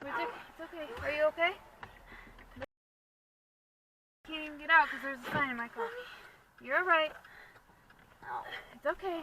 It's okay. Are you okay? I can't even get out because there's a sign in my car. You're alright. It's okay.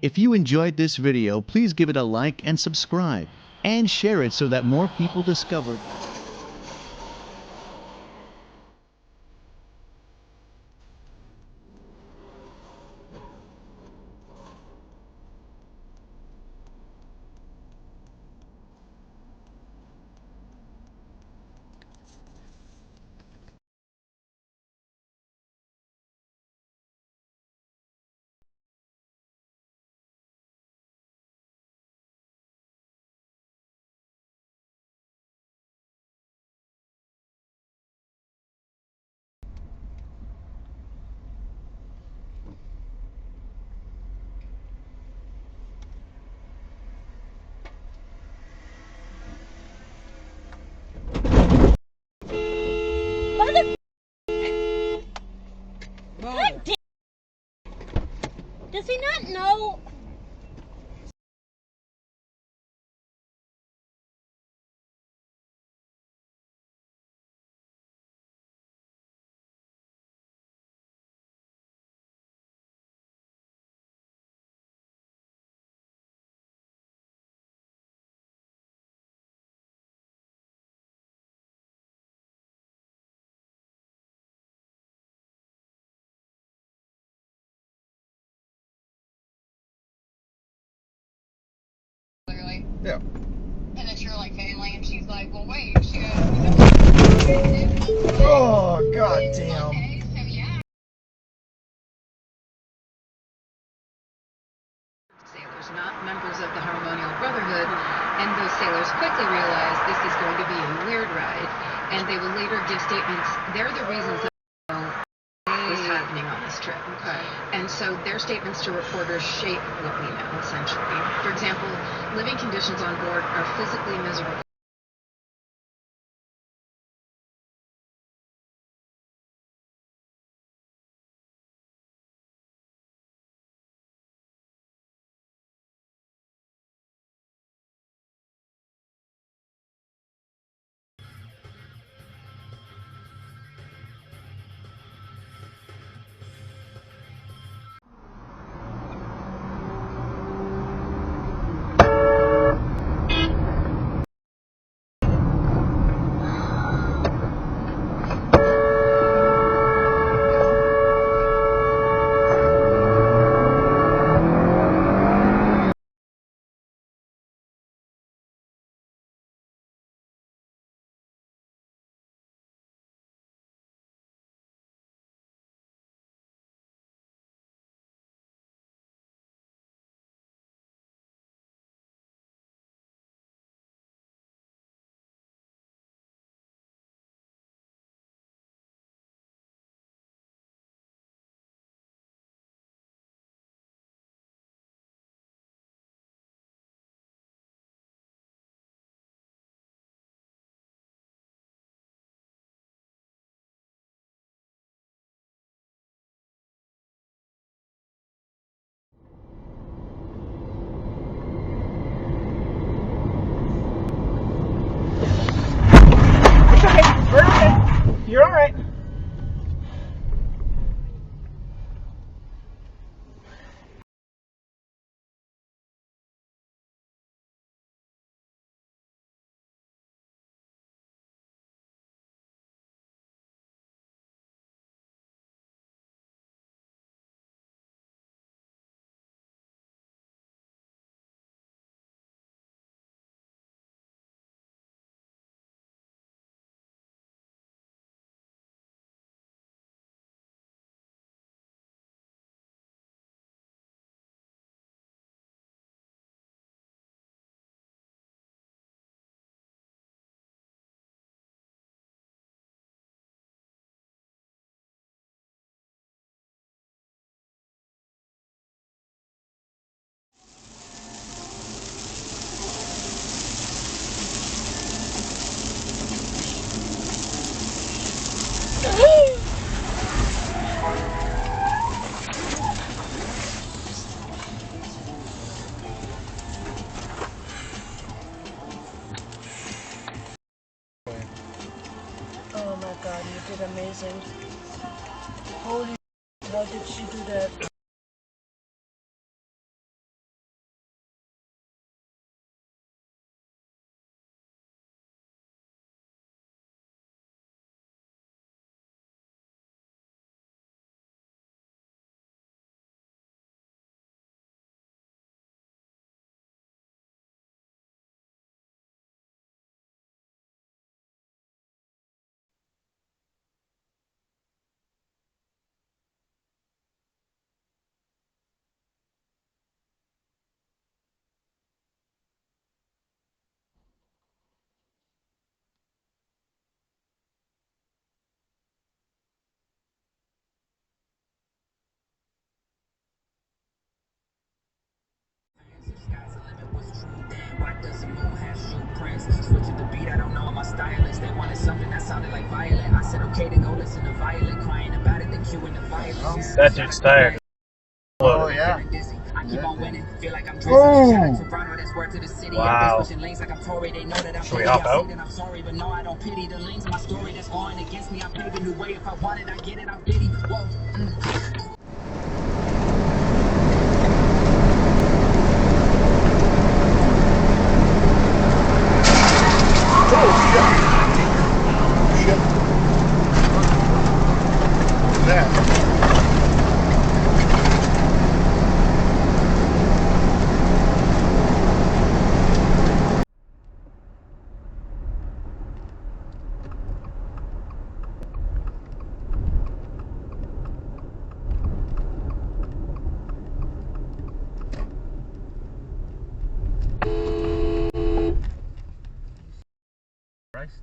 If you enjoyed this video, please give it a like and subscribe, and share it so that more people discover. God damn. Does he not know? Clearly. Yeah. And that you're like family, and she's like, well, wait. She goes, Oh, goddamn. okay, so yeah. Sailors, not members of the Harmonial Brotherhood, and those sailors quickly realize this is going to be a weird ride, and they will later give statements. They're the reasons that was happening on this trip. Okay. And so their statements to reporters shape what we know, essentially. For example, living conditions on board are physically miserable. did amazing. Holy, how did she do that? Switching the beat, I don't know my stylist. They wanted something that sounded like violent. I said, okay, then go listen to Violet. Crying about it, then cueing the violence. That dude's tired. Oh, yeah. I keep on winning, feel like I'm Oh. Shout out to Toronto, that's word to the city. Wow. I'm switching lanes like I'm Tory. They know that I'm Should we petty. hop I out? say that I'm sorry, but no, I don't pity the lanes. My story that's going against me. I paved a new way. If I want it, I get it. I'm bitty. Whoa. Christ.